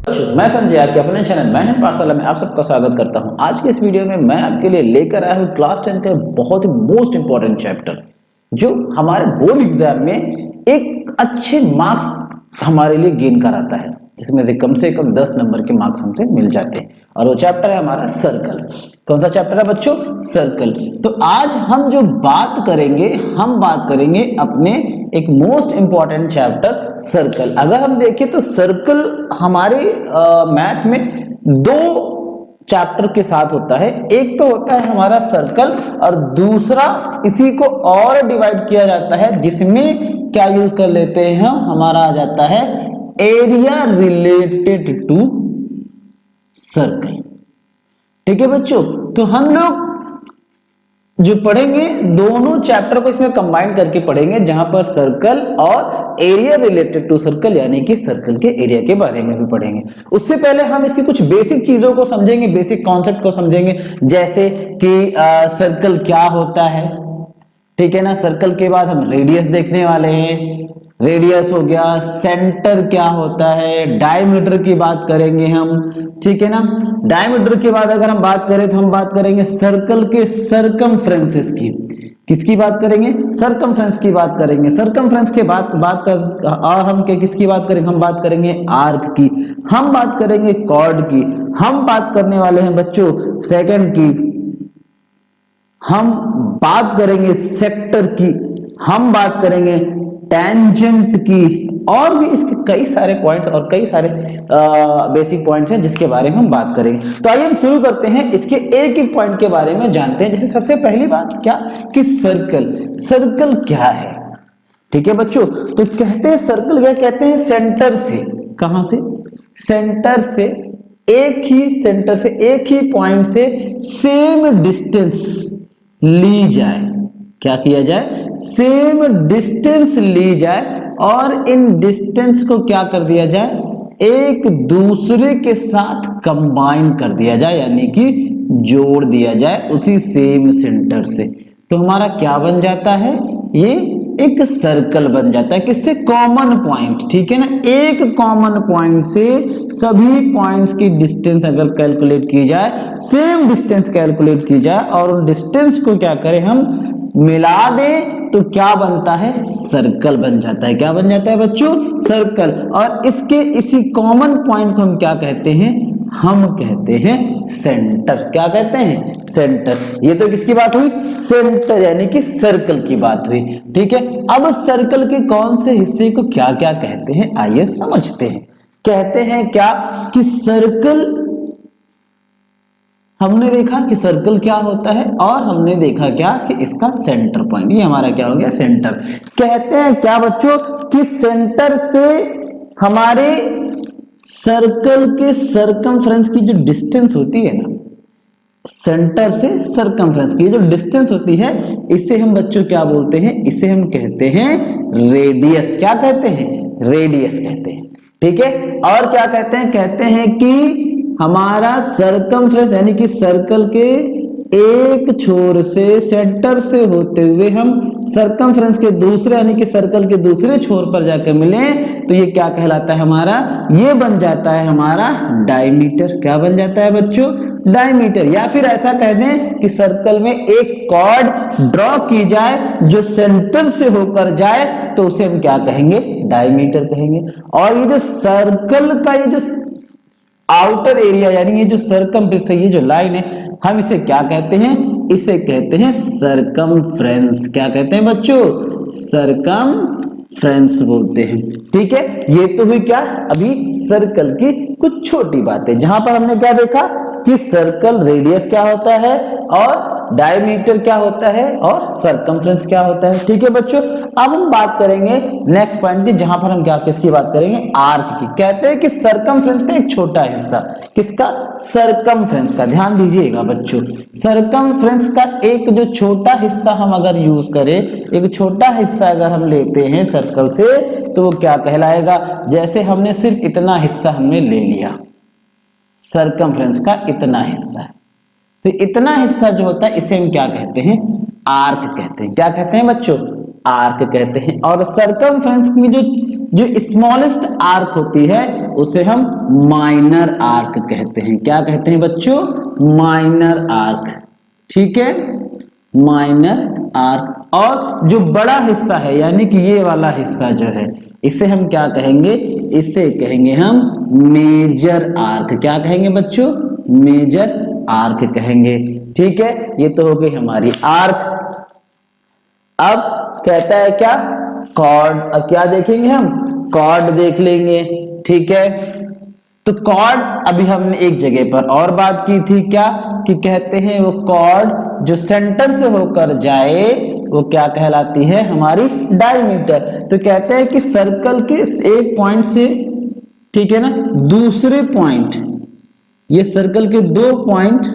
मैं संजय आपके अपने चैनल मैन एंड पाठशाला में आप सबका स्वागत करता हूं। आज के इस वीडियो में मैं आपके लिए लेकर आया हूं क्लास 10 का बहुत ही मोस्ट इंपॉर्टेंट चैप्टर जो हमारे बोर्ड एग्जाम में एक अच्छे मार्क्स हमारे लिए गेन कराता है, जिसमें से कम 10 नंबर के मार्क्स हमसे मिल जाते हैं। और वो चैप्टर है हमारा सर्कल। कौन सा चैप्टर है बच्चों? सर्कल। तो आज हम जो बात करेंगे अपने एक मोस्ट इंपॉर्टेंट चैप्टर सर्कल। अगर हम देखें तो सर्कल हमारे मैथ में दो चैप्टर के साथ होता है। एक तो होता है हमारा सर्कल और दूसरा इसी को और डिवाइड किया जाता है, जिसमें क्या यूज कर लेते हैं हम, हमारा आ जाता है एरिया रिलेटेड टू सर्कल। ठीक है बच्चों, तो हम लोग जो पढ़ेंगे दोनों चैप्टर को इसमें कंबाइन करके पढ़ेंगे, जहां पर सर्कल और एरिया रिलेटेड टू सर्कल यानी कि सर्कल के एरिया के बारे में भी पढ़ेंगे। उससे पहले हम इसकी कुछ बेसिक चीजों को समझेंगे, बेसिक कॉन्सेप्ट को समझेंगे, जैसे कि सर्कल क्या होता है। ठीक है ना। सर्कल के बाद हम रेडियस देखने वाले हैं। रेडियस हो गया, सेंटर क्या होता है, डायमीटर की बात करेंगे हम। ठीक है ना। डायमीटर के बाद अगर हम बात करें तो हम बात करेंगे सर्कल के सरकमफ्रेंसेस की। किसकी बात करेंगे? सरकमफ्रेंस की बात करेंगे। सरकमफ्रेंस के बात कर और हम किसकी बात करेंगे? हम बात करेंगे आर्क की, हम बात करेंगे कॉर्ड की, हम बात करने वाले हैं बच्चों सेकंड की, हम बात करेंगे सेक्टर की, हम बात करेंगे टेंजेंट की, और भी इसके कई सारे पॉइंट्स और कई सारे बेसिक पॉइंट्स हैं जिसके बारे में हम बात करेंगे। तो आइए हम शुरू करते हैं, इसके एक एक पॉइंट के बारे में जानते हैं। जैसे सबसे पहली बात क्या कि सर्कल क्या है। ठीक है बच्चों, तो कहते हैं सर्कल क्या कहते हैं? सेंटर से, कहां से? सेंटर से, एक ही पॉइंट से सेम डिस्टेंस ली जाए। क्या किया जाए? सेम डिस्टेंस ली जाए और इन डिस्टेंस को क्या कर दिया जाए? एक दूसरे के साथ कंबाइन कर दिया जाए, यानी कि जोड़ दिया जाए उसी सेम सेंटर से। तो हमारा क्या बन जाता है? ये एक सर्कल बन जाता है। किससे? Common point. ठीक है ना। एक कॉमन पॉइंट से सभी पॉइंट्स की डिस्टेंस अगर कैलकुलेट की जाए, सेम डिस्टेंस कैलकुलेट की जाए और उन डिस्टेंस को क्या करें हम मिला दें, तो क्या बनता है? सर्कल बन जाता है। क्या बन जाता है बच्चों? सर्कल। और इसके इसी कॉमन पॉइंट को हम क्या कहते हैं? हम कहते हैं सेंटर। क्या कहते हैं? सेंटर। ये तो किसकी बात हुई? सेंटर यानी कि सर्कल की बात हुई। ठीक है। अब सर्कल के कौन से हिस्से को क्या क्या कहते हैं, आइए समझते हैं। कहते हैं क्या कि सर्कल, हमने देखा कि सर्कल क्या होता है और हमने देखा क्या कि इसका सेंटर पॉइंट, ये हमारा क्या हो गया? सेंटर। कहते हैं क्या बच्चों कि सेंटर से हमारे सर्कल के सरकमफ्रेंस की जो डिस्टेंस होती है ना, सेंटर से सरकमफ्रेंस की जो डिस्टेंस होती है, इसे हम बच्चों क्या बोलते हैं? इसे हम कहते हैं रेडियस। क्या कहते हैं? रेडियस कहते हैं। ठीक है। और क्या कहते हैं? कहते हैं कि हमारा सरकमफ्रेंस यानी कि सर्कल के एक छोर से, सेंटर से होते हुए हम सरकमफ्रेंस के दूसरे यानी कि सर्कल के दूसरे छोर पर जाकर मिले, तो ये क्या कहलाता है? हमारा ये बन जाता है हमारा डायमीटर। क्या बन जाता है बच्चों? डायमीटर। या फिर ऐसा कह दें कि सर्कल में एक कॉर्ड ड्रॉ की जाए जो सेंटर से होकर जाए, तो उसे हम क्या कहेंगे? डायमीटर कहेंगे। और ये जो सर्कल का ये जो आउटर एरिया यानी ये जो सरकमफ्रेंस है, ये जो लाइन है, हम इसे क्या कहते हैं? इसे कहते हैं सरकमफ्रेंस। क्या कहते हैं बच्चों? सरकमफ्रेंस बोलते हैं। ठीक है। ये तो हुई क्या अभी सर्कल की कुछ छोटी बातें, जहां पर हमने क्या देखा कि सर्कल रेडियस क्या होता है और डायमीटर क्या होता है और सरकमफ्रेंस क्या होता है। ठीक है बच्चों। अब हम बात करेंगे नेक्स्ट पॉइंट की, जहां पर हम क्या किसकी बात करेंगे? आर्क की। कहते हैं कि सरकमफ्रेंस का एक छोटा हिस्सा, किसका? सरकमफ्रेंस का। ध्यान दीजिएगा बच्चों, सरकमफ्रेंस का एक जो छोटा हिस्सा हम अगर यूज करें, एक छोटा हिस्सा अगर हम लेते हैं सर्कल से, तो वो क्या कहलाएगा? जैसे हमने सिर्फ इतना हिस्सा हमने ले लिया, सरकमफ्रेंस का इतना हिस्सा, तो इतना हिस्सा जो होता है इसे हम क्या कहते हैं? आर्क कहते हैं। क्या कहते हैं बच्चों? आर्क कहते हैं। और सरकमफ्रेंस में जो स्मॉलेस्ट आर्क होती है उसे हम माइनर आर्क कहते हैं। क्या कहते हैं बच्चों? Minor arc. ठीक है, माइनर आर्क। और जो बड़ा हिस्सा है यानी कि ये वाला हिस्सा जो है इसे हम क्या कहेंगे? इसे कहेंगे हम मेजर आर्क। क्या कहेंगे बच्चों? मेजर आर्क कहेंगे। ठीक है, ये तो हो गई हमारी आर्क। अब कहता है क्या? कॉर्ड। अब क्या देखेंगे हम? कॉर्ड देख लेंगे। ठीक है, तो कॉर्ड अभी हमने एक जगह पर और बात की थी, क्या कि कहते हैं वो कॉर्ड जो सेंटर से होकर जाए वो क्या कहलाती है? हमारी डायमीटर। तो कहते हैं कि सर्कल के एक पॉइंट से, ठीक है ना, दूसरे पॉइंट, ये सर्कल के दो पॉइंट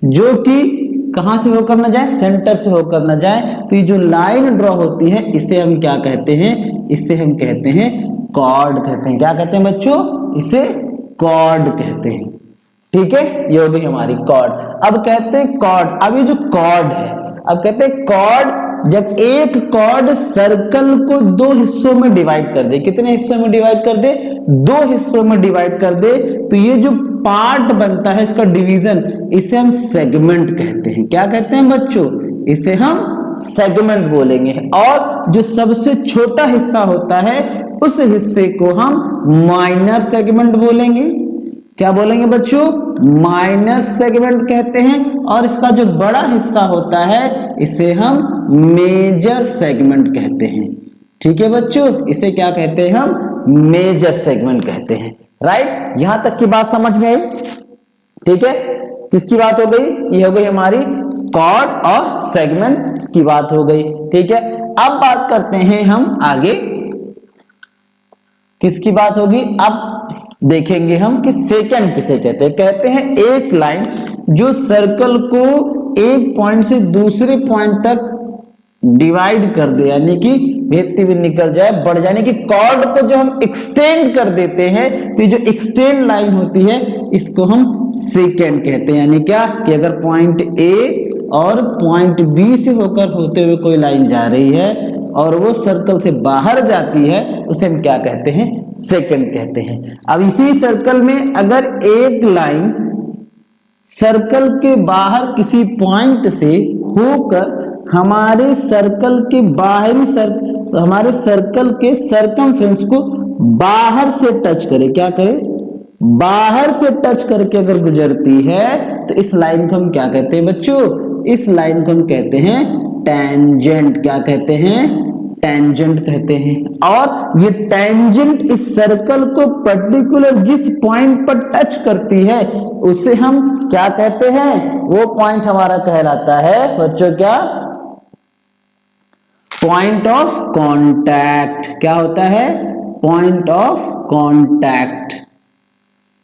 जो कि कहां से होकर न जाए? सेंटर से होकर न जाए, तो ये जो लाइन ड्रॉ होती है इसे हम क्या कहते हैं? इसे हम कहते हैं कॉर्ड कहते हैं। क्या कहते हैं बच्चों? इसे कॉर्ड कहते हैं। ठीक है, ये हो गई हमारी कॉर्ड। अब कहते हैं कॉर्ड, अब ये जो कॉर्ड है, अब कहते हैं कॉर्ड, जब एक कॉर्ड सर्कल को दो हिस्सों में डिवाइड कर दे, कितने हिस्सों में डिवाइड कर दे? दो हिस्सों में डिवाइड कर दे, तो ये जो पार्ट बनता है इसका डिवीजन, इसे हम सेगमेंट कहते हैं। क्या कहते हैं बच्चों? इसे हम सेगमेंट बोलेंगे। और जो सबसे छोटा हिस्सा होता है उस हिस्से को हम माइनर सेगमेंट बोलेंगे। क्या बोलेंगे बच्चों? माइनर सेगमेंट कहते हैं। और इसका जो बड़ा हिस्सा होता है इसे हम मेजर सेगमेंट कहते हैं। ठीक है बच्चों, इसे क्या कहते हैं? हम मेजर सेगमेंट कहते हैं। राइट, यहां तक की बात समझ में आई? ठीक है, किसकी बात हो गई? ये हो गई हमारी कॉर्ड और सेगमेंट की बात हो गई। ठीक है, अब बात करते हैं हम आगे, किसकी बात होगी? अब देखेंगे हम कि सेकेंड किसे कहते हैं। कहते हैं एक लाइन जो सर्कल को एक पॉइंट से दूसरे पॉइंट तक डिवाइड कर दे, यानी कि भेदती हुई निकल जाए, बढ़ जाने की कॉर्ड को जो हम एक्सटेंड कर देते हैं, तो ये जो एक्सटेंड लाइन होती है इसको हम सेकेंड कहते हैं। यानी क्या कि अगर पॉइंट ए और पॉइंट बी से होकर होते हुए कोई लाइन जा रही है और वो सर्कल से बाहर जाती है, उसे हम क्या कहते हैं? सेकेंड कहते हैं। अब इसी सर्कल में अगर एक लाइन सर्कल के बाहर किसी पॉइंट से होकर हमारे सर्कल के बाहरी हमारे सर्कल के सरकमफ्रेंस को बाहर से टच करे, क्या करे? बाहर से टच करके अगर गुजरती है तो इस लाइन को हम क्या कहते हैं बच्चों? इस लाइन को हम कहते हैं टेंजेंट। क्या कहते हैं? टेंजेंट कहते हैं। और ये टेंजेंट इस सर्कल को पर्टिकुलर जिस पॉइंट पर टच करती है उसे हम क्या कहते हैं? वो पॉइंट हमारा कहलाता है बच्चों क्या? Point of contact. क्या होता है? Point of contact.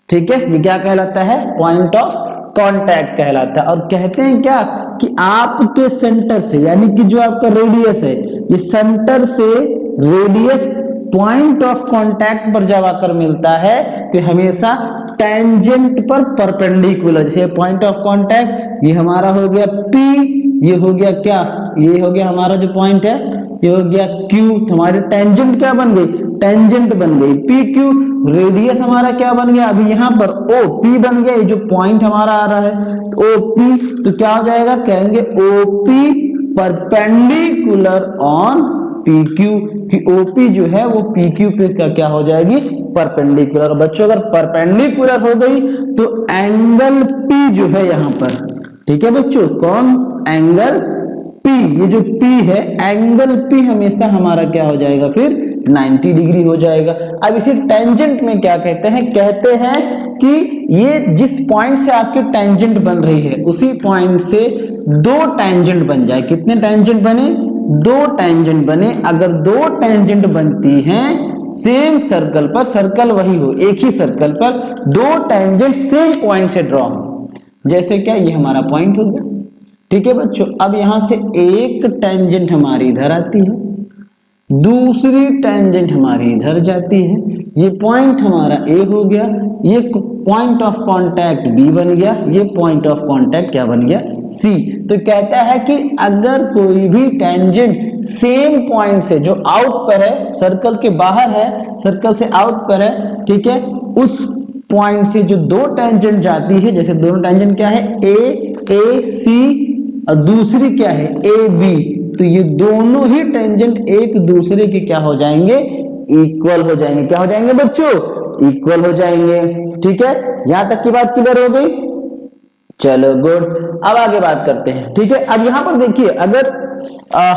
ठीक है, ये क्या कहलाता है? पॉइंट ऑफ कांटेक्ट कहलाता है। और कहते हैं क्या कि आपके सेंटर से, यानी कि जो आपका रेडियस है, ये सेंटर से रेडियस पॉइंट ऑफ कांटेक्ट पर जब आकर मिलता है तो हमेशा टेंजेंट पर परपेंडिकुलर। जैसे पॉइंट ऑफ कांटेक्ट ये हमारा हो गया P, ये हो गया क्या? ये हो गया हमारा जो पॉइंट है, ये हो गया Q। तो हमारी टेंजेंट क्या बन गई? टेंजेंट बन गई PQ। रेडियस हमारा क्या बन गया? अभी यहाँ पर OP बन गया, ये जो पॉइंट हमारा आ रहा है तो OP। तो क्या हो जाएगा? कहेंगे OP परपेंडिकुलर ऑन PQ, कि OP जो है वो PQ पे क्या हो जाएगी? परपेंडिकुलर। बच्चों अगर परपेंडिकुलर हो गई तो एंगल P जो है यहाँ पर, ठीक है बच्चों, कौन? Angle P। ये जो P है, एंगल P हमेशा हमारा क्या हो जाएगा? फिर 90 डिग्री हो जाएगा। अब इसी टेंजेंट में क्या कहते हैं? कहते हैं कि ये जिस पॉइंट से आपकी टेंजेंट बन रही है उसी पॉइंट से दो टेंजेंट बन जाए। कितने टेंजेंट बने? दो टेंजेंट बने। अगर दो टेंजेंट बनती हैं सेम सर्कल पर, सर्कल वही हो, एक ही सर्कल पर दो टेंजेंट सेम पॉइंट से ड्रॉ हो, जैसे क्या ये हमारा पॉइंट हो गया। ठीक है बच्चों, अब यहां से एक टेंजेंट हमारी इधर आती है, दूसरी टेंजेंट हमारी इधर जाती है, ये पॉइंट हमारा ए हो गया, ये पॉइंट ऑफ कांटेक्ट बी बन गया, ये पॉइंट ऑफ कांटेक्ट क्या बन गया, सी। तो कहता है कि अगर कोई भी टेंजेंट सेम पॉइंट से जो आउट पर है, सर्कल के बाहर है, सर्कल से आउट पर है, ठीक है, उस पॉइंट से जो दो टेंजेंट जाती है, जैसे दोनों टेंजेंट क्या है, ए सी और दूसरी क्या है, ए बी, तो ये दोनों ही टेंजेंट एक दूसरे के क्या हो जाएंगे, इक्वल हो जाएंगे। क्या हो जाएंगे बच्चों, इक्वल हो जाएंगे। ठीक है, यहां तक की बात क्लियर हो गई। चलो गुड, अब आगे बात करते हैं। ठीक है, अब यहां पर देखिए, अगर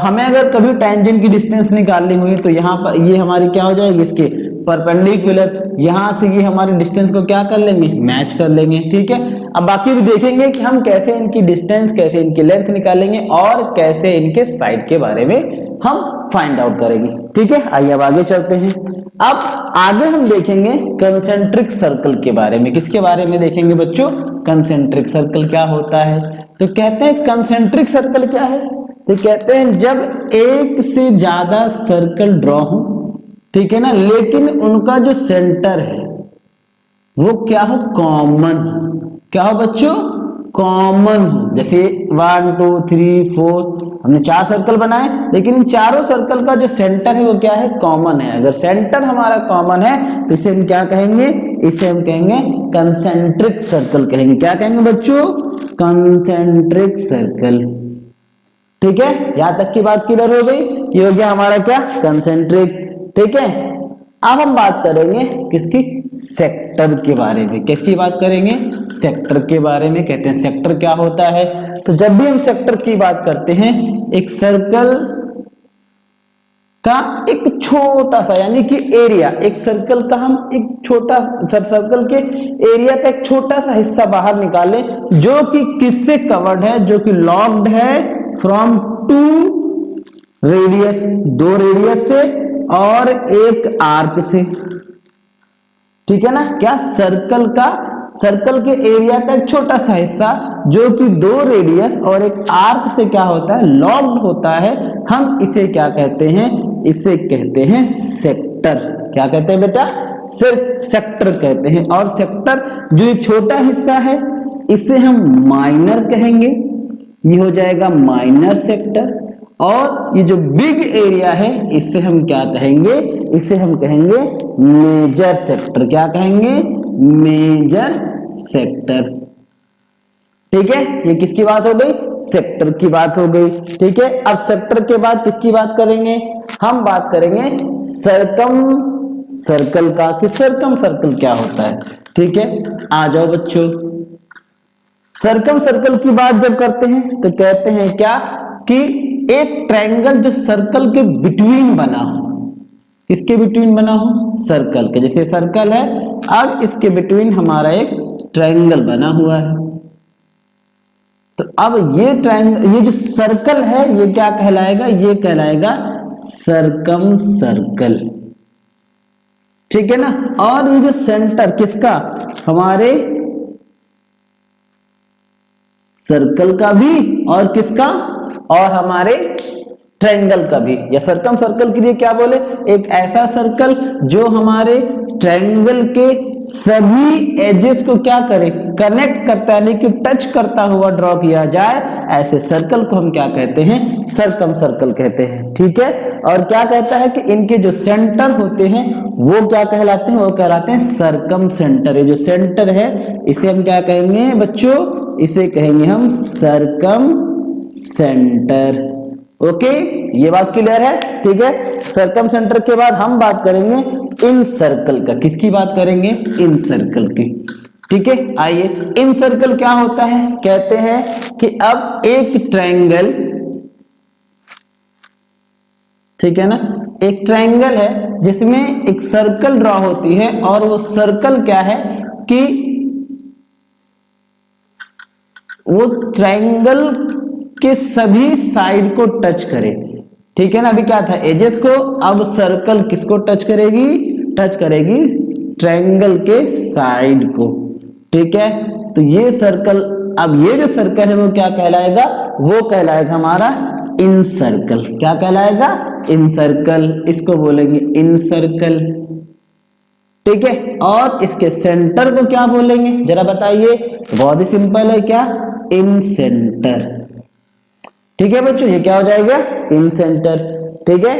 हमें अगर कभी टेंजेंट की डिस्टेंस निकालनी हुई तो यहाँ पर ये हमारी क्या हो जाएगी, इसके परपेंडिकुलर, यहां से ये हमारी डिस्टेंस को क्या कर लेंगे, मैच कर लेंगे। ठीक है, अब बाकी भी देखेंगे कि हम कैसे इनकी डिस्टेंस, कैसे इनकी लेंथ निकालेंगे और कैसे इनके साइड के बारे में हम फाइंड आउट करेंगे। ठीक है, आइए अब आगे चलते हैं। अब आगे हम देखेंगे कंसेंट्रिक सर्कल के बारे में। किसके बारे में देखेंगे बच्चों, कंसेंट्रिक सर्कल क्या होता है। तो कहते हैं कंसेंट्रिक सर्कल क्या है, तो कहते हैं जब एक से ज्यादा सर्कल ड्रॉ हो, ठीक है ना, लेकिन उनका जो सेंटर है वो क्या हो, कॉमन। क्या हो बच्चों, कॉमन हो। जैसे 1 2 3 4 हमने 4 सर्कल बनाए, लेकिन इन चारों सर्कल का जो सेंटर है वो क्या है, कॉमन है। अगर सेंटर हमारा कॉमन है तो इसे हम क्या कहेंगे, इसे हम कहेंगे कंसेंट्रिक सर्कल कहेंगे। क्या कहेंगे बच्चों, कंसेंट्रिक सर्कल। ठीक है, यहां तक की बात क्लियर हो गई। ये हो गया हमारा क्या, कंसेंट्रिक। ठीक है, अब हम बात करेंगे किसकी, सेक्टर के बारे में। किसकी बात करेंगे, सेक्टर के बारे में। कहते हैं सेक्टर क्या होता है, तो जब भी हम सेक्टर की बात करते हैं, एक सर्कल का एक छोटा सा, यानी कि एरिया, एक सर्कल का हम एक छोटा सर्कल के एरिया का एक छोटा सा हिस्सा बाहर निकालें जो कि किससे कवर्ड है, जो कि लॉक्ड है फ्रॉम 2 रेडियस, 2 रेडियस से और एक आर्क से। ठीक है ना, क्या सर्कल का, सर्कल के एरिया का एक छोटा सा हिस्सा जो कि 2 रेडियस और एक आर्क से क्या होता है, लॉक्ड होता है, हम इसे क्या कहते हैं, इसे कहते हैं सेक्टर। क्या कहते हैं बेटा, सेक्टर कहते हैं। और सेक्टर जो एक छोटा हिस्सा है इसे हम माइनर कहेंगे, ये हो जाएगा माइनर सेक्टर। और ये जो बिग एरिया है इसे हम क्या कहेंगे, इसे हम कहेंगे मेजर सेक्टर। क्या कहेंगे, मेजर सेक्टर। ठीक है, ये किसकी बात हो गई, सेक्टर की बात हो गई। ठीक है, अब सेक्टर के बाद किसकी बात करेंगे, हम बात करेंगे सरकम सर्कल का, कि सरकम सर्कल क्या होता है। ठीक है, आ जाओ बच्चों, सरकम सर्कल की बात जब करते हैं तो कहते हैं क्या, कि एक ट्रायंगल जो सर्कल के बिटवीन बना हो, किसके बिटवीन बना हो, सर्कल के। जैसे सर्कल है, अब इसके बिटवीन हमारा एक ट्रायंगल बना हुआ है, तो अब ये ट्रायंगल, ये जो सर्कल है ये क्या कहलाएगा, ये कहलाएगा सरकम सर्कल। ठीक है ना, और ये जो सेंटर किसका, हमारे सर्कल का भी और किसका, और हमारे ट्रायंगल का भी। या सरकम सर्कल के लिए क्या बोले, एक ऐसा सर्कल जो हमारे ट्रायंगल के सभी एजेस को क्या करे, कनेक्ट करता है, यानी कि टच करता हुआ ड्रॉ किया जाए, ऐसे सर्कल को हम क्या कहते हैं, सरकम सर्कल कहते हैं। ठीक है, और क्या कहता है कि इनके जो सेंटर होते हैं वो क्या कहलाते हैं, वो कहलाते हैं सरकम सेंटर। ये जो सेंटर है इसे हम क्या कहेंगे बच्चों, इसे कहेंगे हम सरकम सेंटर। ओके, ये बात क्लियर है। ठीक है, सरकम सेंटर के बाद हम बात करेंगे इन सर्कल का। किसकी बात करेंगे, इन सर्कल की। ठीक है, आइए, इन सर्कल क्या होता है, कहते हैं कि अब एक ट्रायंगल, ठीक है ना, एक ट्रायंगल है जिसमें एक सर्कल ड्रॉ होती है, और वो सर्कल क्या है कि वो ट्रायंगल के सभी साइड को टच करे। ठीक है ना, अभी क्या था, एजेस को, अब सर्कल किसको टच करेगी, टच करेगी ट्रायंगल के साइड को। ठीक है, तो ये सर्कल, अब ये जो सर्कल है वो क्या कहलाएगा, वो कहलाएगा हमारा इन सर्कल। क्या कहलाएगा, इन सर्कल, इसको बोलेंगे इन सर्कल। ठीक है, और इसके सेंटर को क्या बोलेंगे जरा बताइए। बहुत ही सिंपल है, क्या, इन सेंटर। ठीक है बच्चों, ये क्या हो जाएगा, इन सेंटर। ठीक है,